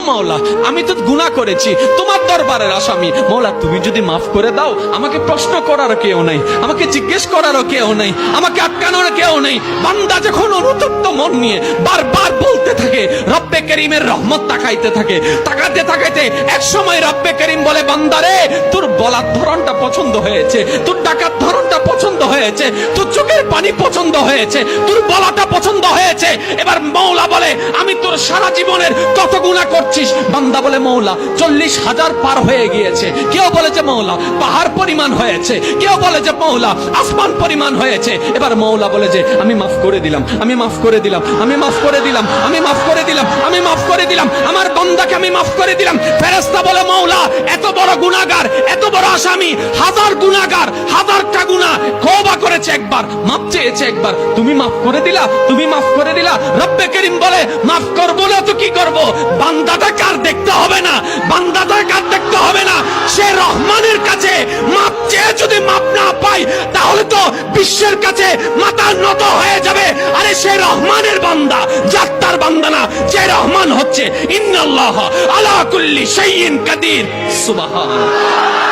মাওলা, আমি তো গুনাহ করেছি, তোমার দরবারের আসামি। মাওলা তুমি যদি মাফ করে দাও, আমাকে প্রশ্ন করার কেউ নাই, আমাকে জিজ্ঞেস করারও কেউ নাই, আমাকে আটকানোর কেউ নেই। বান্দা যখন অনুতপ্ত মন নিয়ে বারবার বলতে থাকে, রব্বে করিমের রহমত তাকাইতে থাকে, তাকাতে তাকাইতে এক সময় রব্বে করিম বলে, বান্দারে তোর বলার ধরনটা পছন্দ হয়েছে, তোর ডাকার ধরনটা পছন্দ হয়েছে, তোর চোখের পানি পছন্দ হয়েছে, তোর বলাটা পছন্দ হয়েছে। এবার মওলা বলে, আমি তোর সারা জীবনের কত গুনাহ করছিস? বান্দা বলে, মওলা 40,000 পার হয়ে গিয়েছে। কেউ বলে যে মওলা পাহাড় পরিমাণ হয়েছে, কেউ বলে যে মওলা আসমান পরিমাণ হয়েছে। এবার মওলা বলে যে আমি মাফ করে দিলাম, আমি মাফ করে দিলাম, আমি মাফ করে দিলাম, আমি মাফ করে দিলাম, আমি মাফ করে দিলাম, আমার বান্দাকে আমি মাফ করে দিলাম। ফেরেশতা বলে, মওলা এত বড় গুনাহগার, এত বড় আসামি, হাজার গুনাহগার, হাজারটা গুনাহ তওবা করেছে একবার, মাফ চেয়েছে একবার, তুমি মাফ করে দিলা, তুমি মাফ করে দিলা। রব্বে করিম বলে, মাফ করবো না তো কি করব? বান্দাটা কার দেখতে হবে না, বান্দাটা কার দেখতে হবে না। সে রহমানের কাছে মাফ চেয়ে যদি মাফ না পাই, তাহলে তো বিশ্বের কাছে মাথা নত হয়ে যাবে। আরে সে রহমানের বান্দা, জাত্তার বান্দা না, যে রহমান হচ্ছে ইন্নাল্লাহ আলা কুল্লি শাইইন কাদির। সুবহানাল্লাহ।